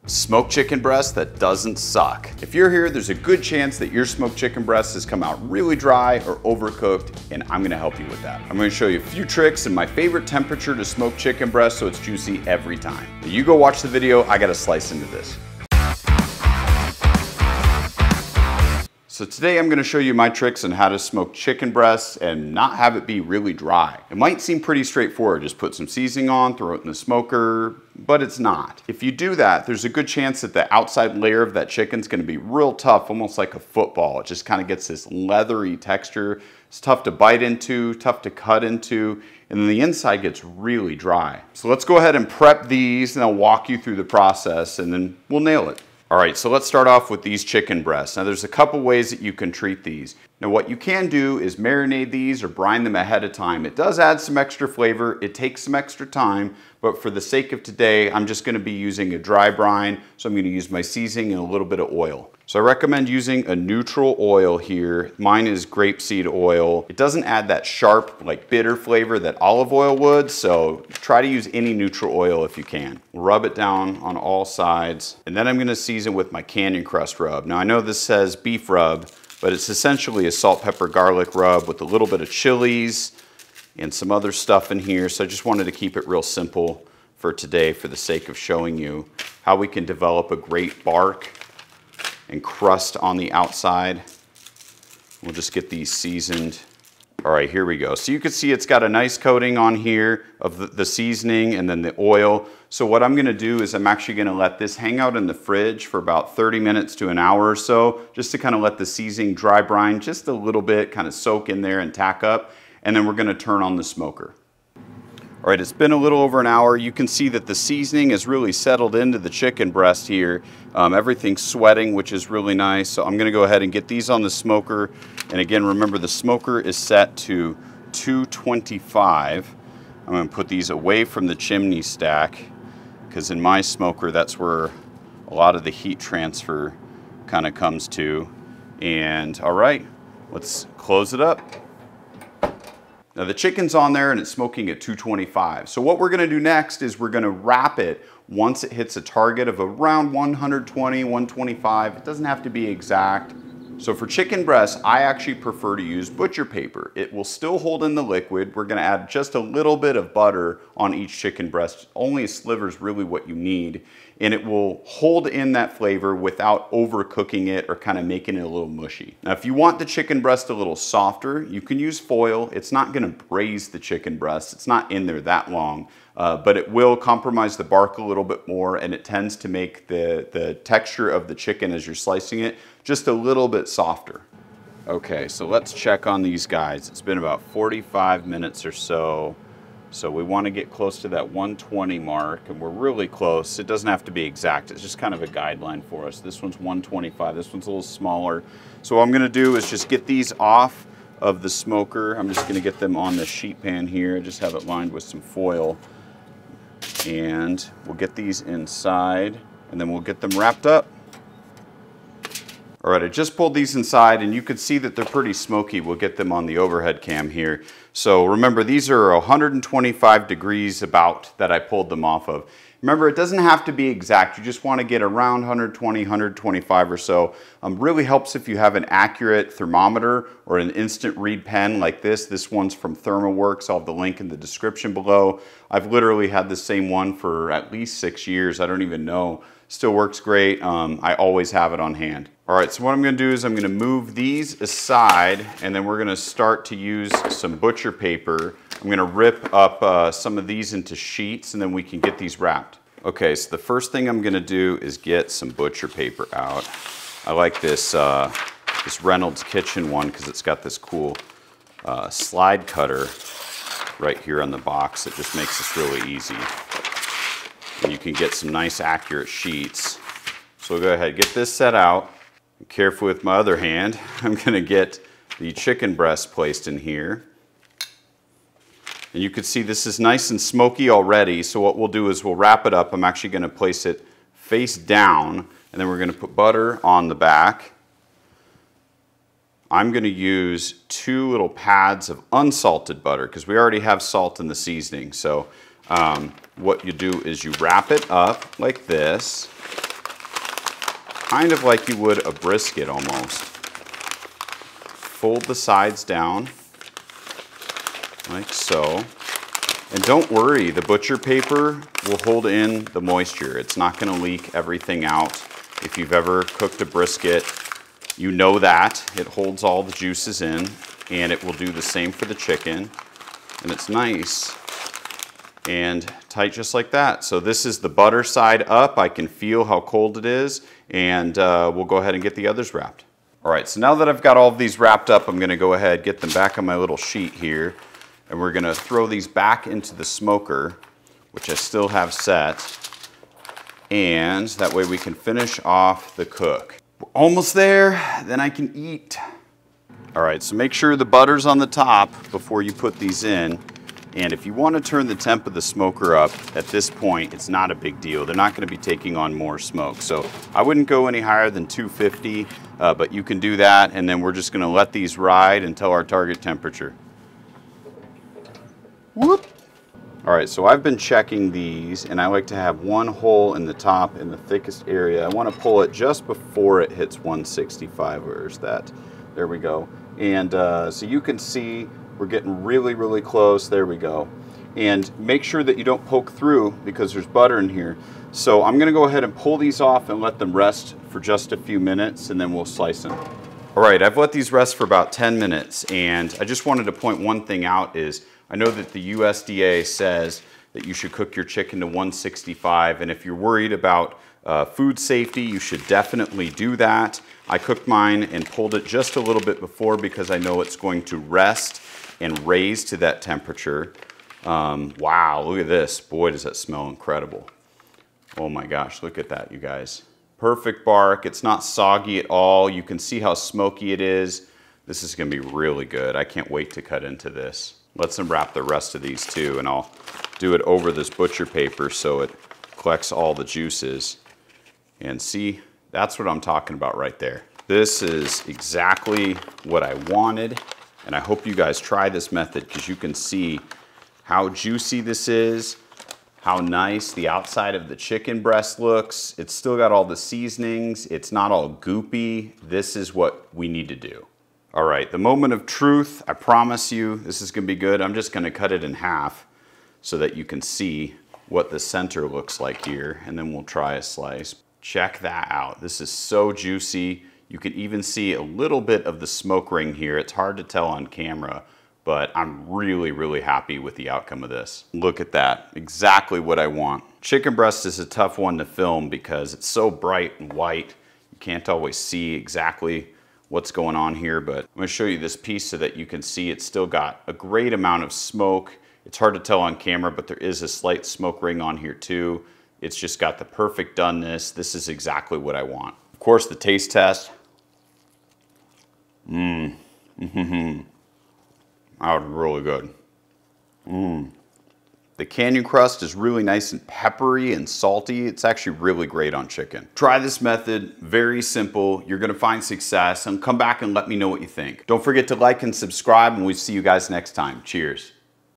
Smoked chicken breast that doesn't suck. If you're here, there's a good chance that your smoked chicken breast has come out really dry or overcooked, and I'm gonna help you with that. I'm gonna show you a few tricks and my favorite temperature to smoke chicken breast so it's juicy every time. Now you go watch the video, I gotta slice into this. So today I'm gonna show you my tricks on how to smoke chicken breasts and not have it be really dry. It might seem pretty straightforward, just put some seasoning on, throw it in the smoker, but it's not. If you do that, there's a good chance that the outside layer of that chicken's gonna be real tough, almost like a football. It just kind of gets this leathery texture. It's tough to bite into, tough to cut into, and then the inside gets really dry. So let's go ahead and prep these and I'll walk you through the process and then we'll nail it. All right, so let's start off with these chicken breasts. Now there's a couple ways that you can treat these. Now what you can do is marinate these or brine them ahead of time. It does add some extra flavor, it takes some extra time, but for the sake of today, I'm just gonna be using a dry brine, so I'm gonna use my seasoning and a little bit of oil. So I recommend using a neutral oil here. Mine is grapeseed oil. It doesn't add that sharp, like bitter flavor that olive oil would, so try to use any neutral oil if you can. Rub it down on all sides, and then I'm gonna season with my Canyon Crust rub. Now I know this says beef rub, but it's essentially a salt, pepper, garlic rub with a little bit of chilies and some other stuff in here. So I just wanted to keep it real simple for today for the sake of showing you how we can develop a great bark and crust on the outside. We'll just get these seasoned. All right, here we go. So you can see it's got a nice coating on here of the seasoning and then the oil. So what I'm gonna do is I'm actually gonna let this hang out in the fridge for about 30 minutes to an hour or so, just to kind of let the seasoning dry brine just a little bit, kind of soak in there and tack up. And then we're gonna turn on the smoker. All right, it's been a little over an hour. You can see that the seasoning has really settled into the chicken breast here. Everything's sweating, which is really nice. So I'm gonna go ahead and get these on the smoker. And again, remember the smoker is set to 225. I'm gonna put these away from the chimney stack because in my smoker, that's where a lot of the heat transfer kind of comes to. And all right, let's close it up. Now the chicken's on there and it's smoking at 225. So what we're gonna do next is we're gonna wrap it once it hits a target of around 120, 125. It doesn't have to be exact. So for chicken breasts, I actually prefer to use butcher paper. It will still hold in the liquid. We're gonna add just a little bit of butter on each chicken breast. Only a sliver is really what you need. And it will hold in that flavor without overcooking it or kind of making it a little mushy. Now, if you want the chicken breast a little softer, you can use foil. It's not gonna braise the chicken breast. It's not in there that long, but it will compromise the bark a little bit more, and it tends to make the texture of the chicken as you're slicing it just a little bit softer. Okay, so let's check on these guys. It's been about 45 minutes or so. So we want to get close to that 120 mark, and we're really close. It doesn't have to be exact. It's just kind of a guideline for us. This one's 125. This one's a little smaller. So what I'm going to do is just get these off of the smoker. I'm just going to get them on the sheet pan here. Just have it lined with some foil. And we'll get these inside, and then we'll get them wrapped up. All right, I just pulled these inside and you can see that they're pretty smoky. We'll get them on the overhead cam here. So remember, these are 125 degrees about that I pulled them off of. Remember, it doesn't have to be exact. You just want to get around 120, 125 or so. Really helps if you have an accurate thermometer or an instant read pen like this. This one's from ThermoWorks. I'll have the link in the description below. I've literally had the same one for at least 6 years. I don't even know. Still works great. I always have it on hand. All right, so what I'm gonna do is I'm gonna move these aside, and then we're gonna start to use some butcher paper. I'm gonna rip up some of these into sheets, and then we can get these wrapped. Okay, so the first thing I'm gonna do is get some butcher paper out. I like this, this Reynolds Kitchen one because it's got this cool slide cutter right here on the box. It just makes this really easy. And you can get some nice accurate sheets. So we'll go ahead, get this set out. Careful with my other hand. I'm gonna get the chicken breast placed in here. And you can see this is nice and smoky already. So what we'll do is we'll wrap it up. I'm actually gonna place it face down, and then we're gonna put butter on the back. I'm gonna use 2 little pads of unsalted butter because we already have salt in the seasoning. So what you do is you wrap it up like this. kind of like you would a brisket almost. Fold the sides down, like so. And don't worry, the butcher paper will hold in the moisture. It's not gonna leak everything out. If you've ever cooked a brisket, you know that. It holds all the juices in, and it will do the same for the chicken. And it's nice and tight just like that. So this is the butter side up. I can feel how cold it is, and we'll go ahead and get the others wrapped. All right, so now that I've got all of these wrapped up, I'm gonna go ahead, get them back on my little sheet here, and we're gonna throw these back into the smoker, which I still have set, and that way we can finish off the cook. We're almost there, then I can eat. All right, so make sure the butter's on the top before you put these in. And if you want to turn the temp of the smoker up at this point, it's not a big deal. They're not going to be taking on more smoke. So I wouldn't go any higher than 250, but you can do that. And then we're just going to let these ride until our target temperature. Whoop. All right, so I've been checking these, and I like to have one hole in the top in the thickest area. I want to pull it just before it hits 165. Where's that? There we go. And so you can see we're getting really, really close. There we go. And make sure that you don't poke through because there's butter in here. So I'm gonna go ahead and pull these off and let them rest for just a few minutes, and then we'll slice them. All right, I've let these rest for about 10 minutes, and I just wanted to point one thing out is I know that the USDA says that you should cook your chicken to 165, and if you're worried about food safety, you should definitely do that. I cooked mine and pulled it just a little bit before because I know it's going to rest and raise to that temperature. Wow, look at this. Boy, does that smell incredible. Oh my gosh, look at that, you guys. Perfect bark. It's not soggy at all. You can see how smoky it is. This is gonna be really good. I can't wait to cut into this. Let's unwrap the rest of these too, and I'll do it over this butcher paper so it collects all the juices. And see, that's what I'm talking about right there. This is exactly what I wanted, and I hope you guys try this method because you can see how juicy this is, how nice the outside of the chicken breast looks. It's still got all the seasonings. It's not all goopy. This is what we need to do. All right, the moment of truth. I promise you this is gonna be good. I'm just gonna cut it in half so that you can see what the center looks like here, and then we'll try a slice. Check that out. This is so juicy. You can even see a little bit of the smoke ring here. It's hard to tell on camera, but I'm really, really happy with the outcome of this. Look at that, exactly what I want. Chicken breast is a tough one to film because it's so bright and white. You can't always see exactly what's going on here, but I'm gonna show you this piece so that you can see it's still got a great amount of smoke. It's hard to tell on camera, but there is a slight smoke ring on here too. It's just got the perfect doneness. This is exactly what I want. Of course, the taste test. That was really good. The canyon crust is really nice and peppery and salty. It's actually really great on chicken. Try this method, very simple. You're gonna find success, and come back and let me know what you think. Don't forget to like and subscribe, and we'll see you guys next time. Cheers.